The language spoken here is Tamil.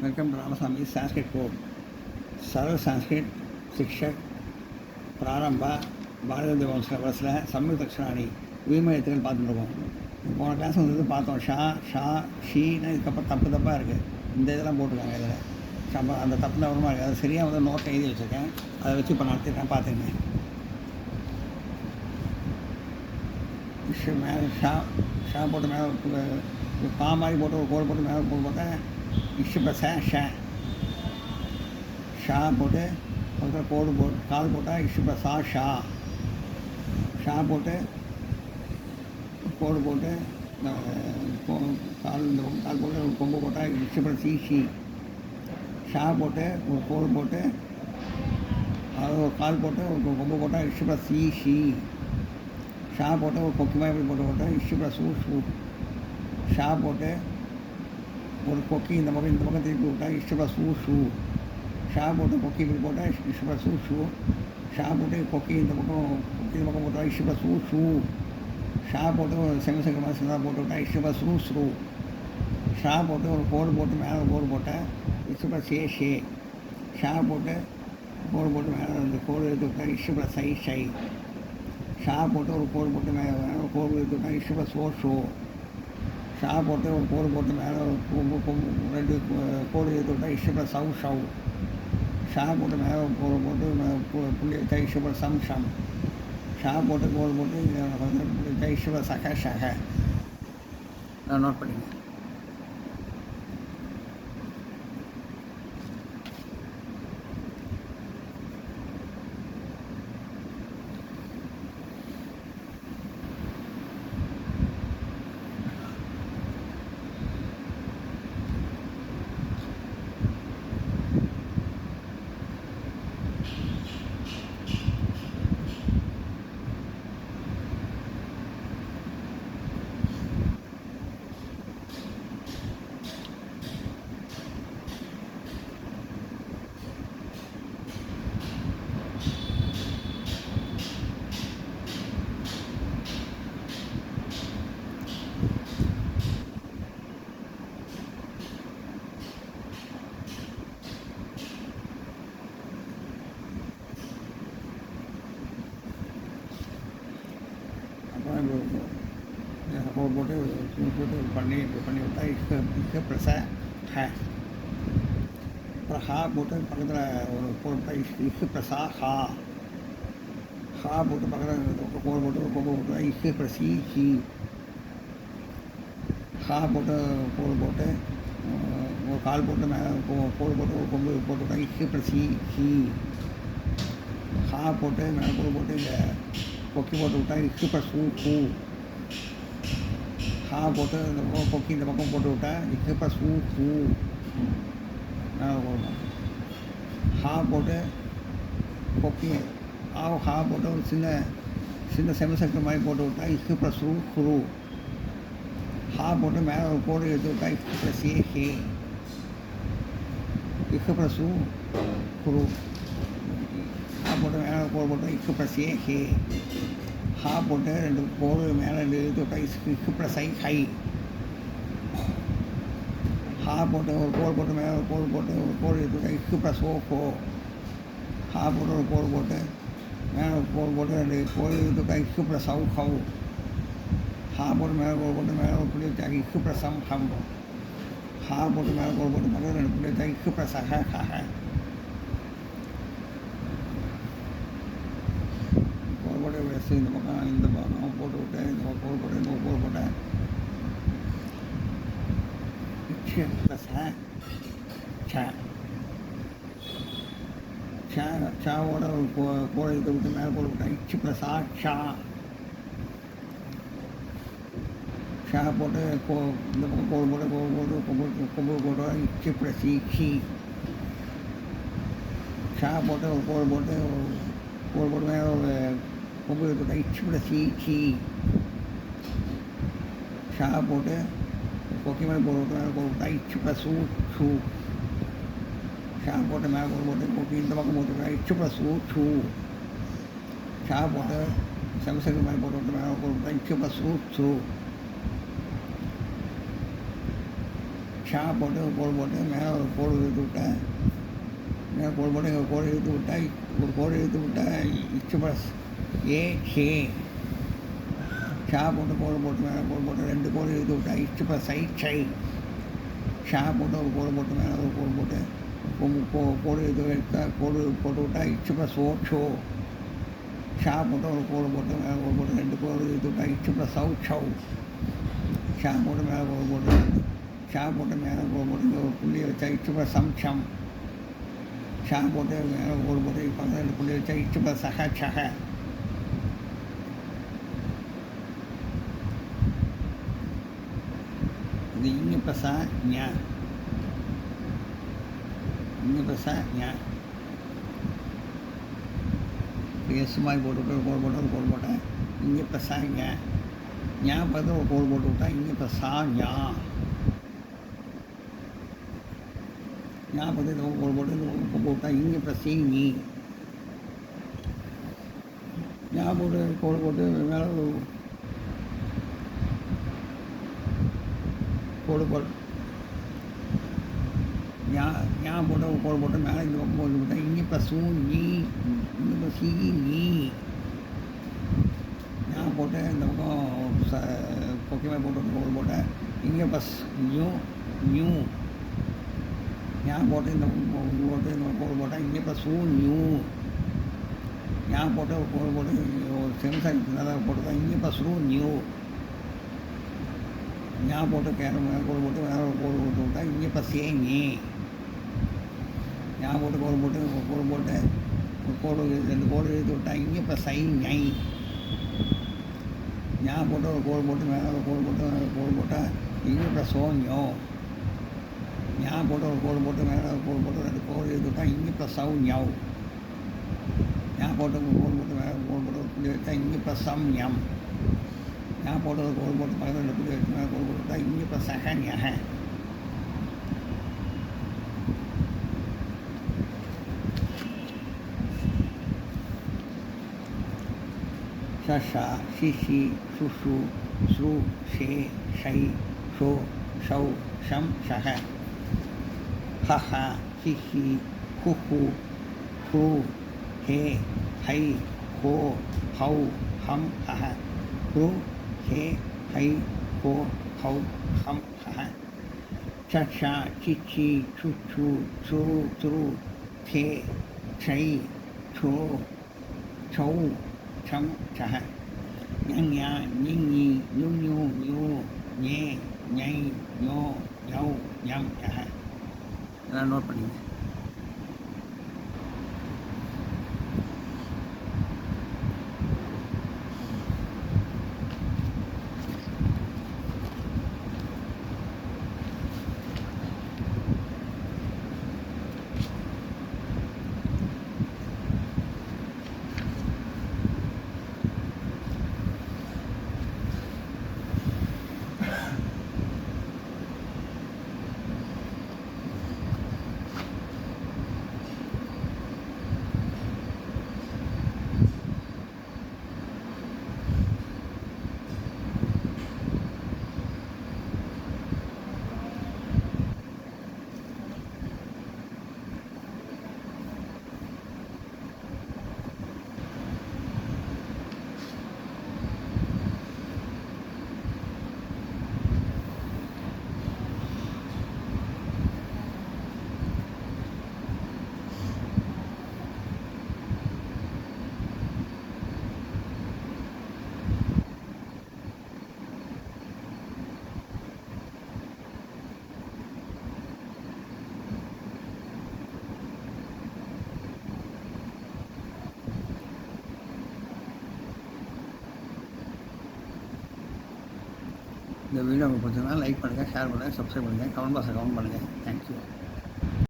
Welcome to Ramasamy Sanskrit Code. सरल संस्कृत शिक्षक प्रारंभ பாரதிய வம்சத்தில் சம்யுக்த அக்ஷராணி உயிர்மயத்துகள் பார்த்துருக்கோம். போன கிளாஸ் வந்து பார்த்தோம். ஷா ஷா ஷீன்னு இதுக்கப்புறம் தப்பு தப்பாக இருக்குது. இந்த இதெல்லாம் போட்டிருக்காங்க. இதில் அந்த தப்பு தவறமாக இருக்குது. அது சரியாக வந்து நோட்டை எழுதி வச்சுருக்கேன். அதை வச்சு இப்போ நடத்திருக்கேன். பார்த்துங்க. மேலே ஷா ஷா போட்டு மேலே பா மாதிரி போட்டு ஒரு கோல் போட்டு மேலே போட்டேன். இஷ்ஷு ப்ளஸ் ஷா ஷா போட்டு பக்கத்தில் கோடு போட்டு கால் போட்டால் இஷ்ஷு ப்ளஸ் ஷா ஷா போட்டு கோடு போட்டு கால் இந்த கால் போட்டு ஒரு கொம்பு போட்டால் இஷ்ஷு ப்ளஸ் ஷி ஷா போட்டு ஒரு கோடு போட்டு அது ஒரு கால் போட்டு ஒரு கொம்பு போட்டால் இஷ்ஷு ப்ளஸ் ஷி ஷா போட்டு ஒரு கொக்கி மாதிரி போட்டால் இஷ்ஷு ப்ளஸ் ஷூ ஷா போட்டு ஒரு கொக்கி இந்த பக்கம் திருப்பி விட்டால் இஷ்ஷு ப்ளஸ் ஷூ ஷா போட்டு கொக்கி இப்படி போட்டால் இஷ்ஷு ப்ளஸ் ஷூ ஷா போட்டு கொக்கி இந்த பக்கம் போட்டால் இஷ்ஷு ப்ளஸ் ஷூ ஷா போட்டு ஒரு செங்கல் மாதிரி சின்னதாக போட்டு விட்டால் இஷ்ஷு ப்ளஸ் ஷூ ஷா போட்டு ஒரு கோடு போட்டு மேலே ஒரு கோடு போட்டால் இஷ்ஷு ப்ளஸ் ஷே ஷா போட்டு கோடு போட்டு மேலே அந்த கோடு எடுத்து விட்டால் இஷ்ஷு ப்ளஸ் ஷை ஷா போட்டு ஒரு கோடு போட்டு மேலே ஒரு கோடு எடுத்து விட்டால் இஷ்ஷு ப்ளஸ் ஷோ ஷா போட்டு ஒரு கோடு போட்டு மேலே ரெண்டு கோடு எடுத்து விட்டால் இஷ்ஷு ப்ளஸ் ஷவ் ஷா போட்டு மேலே கோடு போட்டு புள்ளி எடுத்தால் இஷ்ஷு ப்ளஸ் ஷம் ஷா போட்டு கோடு போட்டு இஷ்ஷு ப்ளஸ் ஷக நான் நோட் பண்ணிங்க. போட்டு பண்ணி விட்டா இஷ்க ப்ளஸ் அப்புறம் ஹா போட்டு பக்கத்தில் ஒரு போட்டா இஷ்கு ப்ளஸ் ஹா போட்டு பக்கத்தில் கோல் போட்டு ஒரு கொம்பு போட்டு இஷ்கு ப்ளஸ் ஷி ஹா போட்டு கோல் போட்டு ஒரு கால் போட்டு மேலே கோல் போட்டு ஒரு கொம்பு போட்டு விட்டா இஷ்கு ப்ளஸ் ஷி ஹா போட்டு மேலே கோல் போட்டு இந்த கொக்கி போட்டு விட்டா இஷ்கு ப்ளஸ் ஷூ ஹா போட்டு இந்த கொக்கி இந்த பக்கம் போட்டு விட்டேன் இஷ்கு ப்ளஸ் ஷூ மேலே போடணும். ஹா போட்டு கொக்கி ஹா போட்டு ஒரு சின்ன செமசக்கு மாதிரி போட்டு விட்டா இஷ்கு ப்ளஸ் குரு ஹா போட்டு மேலே ஒரு கோடு எடுத்து விட்டா இஷ்கு ப்ளஸ் ஹே இஷ்கு ப்ளஸ் குரு ஹா போட்டு மேலே கோடு போட்டு இஷ்கு ப்ளஸ் ஹே ஹா போட்டு ரெண்டு கோடு மேலே ரெண்டு எடுத்து விட்டா இஷ்கு ப்ளஸ் ஹை ஹா போட்டு ஒரு கோடு போட்டு மேலே ஒரு கோடு போட்டு ஒரு கோடு எடுத்து விட்டா இஷ்கு ப்ளஸ் ஹோ ஹா போட்டு ஒரு கோடு போட்டு மேலே ஒரு கோடு போட்டு ரெண்டு கோடு எடுத்து விட்டா இஷ்கு ப்ளஸ் ஹவ் ஹா போட்டு மேலே கோடு போட்டு மேலே ஒரு புள்ளி வச்சா இஷ்கு ப்ளஸ் ஹம் ஹா போட்டு மேலே கோடு போட்டு பக்கத்தில் ரெண்டு புள்ளி வச்சா இஷ்கு ப்ளஸ் ஹ கோடு போட்டு வெஸ் இந்த பக்கம் போட்டு விட்டேன் இந்த பக்கம் கோடு போட்டு இந்த கோடு போட்டேன் ப்ளஸ் ஷாவோட ஒரு கோடை இதை விட்டு மேலே போட்டு விட்டேன் இச்சு ப்ளஸ் ஷா போட்டு இந்த பக்கம் கோடு போட்டு கொம்பு போட்டு இச்சு ப்ளஸ் ஷி ஷா போட்டு ஒரு கோடு போட்டு மேலே ஒரு கொம்பு விட்டா இச்சு ப்ளஸ் ஷி ஷா போட்டு கொக்கி மேலே போட்டு விட்டா இச்சு ப்ளஸ் ஷூ ஷா போட்டு மேலே போட்டு கொக்கி இந்த பக்கம் போட்டு விட்டா இச்சு ப்ளஸ் ஷூ ஷா போட்டு செமசக்கு மேலே போட்டு விட்டு மேலே போட்டு விட்டா இச்சு ப்ளஸ் ஷூ ஷா போட்டு ஒரு கோடு போட்டு மேலே ஒரு கோடு இழுத்து விட்டேன். மேலே கோடு போட்டு இங்கே கோடு இழுத்து விட்டா ஒரு கோடு இழுத்து விட்டா இச்சு ப்ளஸ் ஏ ஷே. ஷா போட்டு கோடு போட்டு மேலே கோடு போட்டு 2 கோடு இழுத்து விட்டா இச்சு ப்ளஸ் ஐ சை. ஷா போட்டு ஒரு கோடு போட்டு மேலே ஒரு கோடு போட்டு கோடு எடுத்தா கோடு போட்டு விட்டா இச்சு ப்ளஸ் ஓ ஷோ. ஷா போட்டு ஒரு கோடு போட்டு மேலே கோடு போட்டு 2 கோடு இழுத்து விட்டா இச்சு ப்ளஸ் சௌ சௌ. ஷா போட்டு மேலே கோடு போட்டு ஷா போட்டு மேலே கோடு போட்டு இங்கே ஒரு புள்ளியை வச்சா இச்சு ப்ளஸ் சம் சம். ஷா போட்டு மேலே கோடு போட்டு பக்கத்தில் 2 புள்ளி வச்சா இச்சு ப்ளஸ் சஹ சஹ. இது இங்கே ப்ளஸ்ஸா ஞா. இங்கே ப்ளஸ்ஸா ஞா. எஸ் மாதிரி போட்டு ஒரு கோடு போட்டு ஒரு கோடு போட்டேன். இங்கே ப்ளஸ்ஸா ஞா. ஞா பார்த்து ஒரு கோடு போட்டு விட்டா இங்கே ப்ளஸ்ஸா ஞா. ஞா பார்த்து இந்த கோடு போட்டு இந்த கோடு விட்டா இங்கே ப்ளஸ் நீ. ஞா போட்டு கோடு போட்டு மேலே கோடு போட்டு ஞா போட்டு ஒரு கோடு போட்டு மேலே இந்த பக்கம் கோடு போட்டால் இங்கே ப்ளஸ் நீ. இங்கே ப்ளஸ் நீ. ஞா போட்டு இந்த பக்கம் பொக்கியமாக போட்டு ஒரு கோடு போட்டேன். இங்கே ப்ளஸ் நியூ நியூ. ஞா போட்டு இந்த போட்டு இந்த கோடு போட்டால் இங்கே ப்ளஸ் நியூ. ஞா போட்டு ஒரு கோடு போட்டு ஒரு சென்சார் போட்டு தான் இங்கே ப்ளஸ் நியூ. ஞா போட்டு மேலே கோடு போட்டு வேறு ஒரு கோடு போட்டு விட்டா இங்கே ப்ளஸ் ஏங்கி. ஞா போட்டு கோடு போட்டு கோடு போட்டு ஒரு கோடு 2 கோடு எழுதி விட்டா இங்கே ப்ளஸ் ஐ ஞை. ஞா போட்டு ஒரு கோடு போட்டு மேலே ஒரு கோடு போட்டு கோடு போட்டால் இங்கே ப்ளஸ் ஓஞோ. ஞா போட்டு ஒரு கோடு போட்டு மேலே ஒரு கோடு போட்டு 2 கோடு எழுதி விட்டா இங்கே ப்ளஸ் சவு ஞவ். ஞா போட்டு ஒரு கோடு போட்டு மேலே கோடு போட்டு ஒரு புள்ளி வச்சா இங்கே ப்ளஸ் சம் ஞம். ஞா போட்டு ஒரு கோடு போட்டு பக்கத்தில் 2 புள்ளி வச்சு மேலே கோடு போட்டு விட்டா இங்கே ப்ளஸ் சஹ ஞஹ. ஷஷா ஷிஷி சுஷு ஸ்ரு ஷே ஷை ஷோ ஷௌ ஷம் ஷஹ. ஹஹ ஹிஹி ஹுஹு ஹூ ஹே ஹை ஹோ ஹௌ ஹம் ஹஹ. ஹூ ஹே ஹை ஹோ ஹௌ ஹம் ஹஹ. சஷா சிச்சி சுச்சு சுரு சுரு தே சை சோ சௌ சம் சஹ. ஞா ஞி ஞு ஞு ஞு ஞே ஞை ஞோ ஞௌ ஞம் யஹ. இதெல்லாம் நோட் பண்ணிங்க. இந்த வீடியோ உங்களுக்கு பிடிச்சதுனா லைக் பண்ணுங்கள், ஷேர் பண்ணுங்கள், சப்ஸ்கிரைப் பண்ணுங்கள், கமெண்ட் பாக்ஸில் கமெண்ட் பண்ணுங்கள். தேங்க்யூ.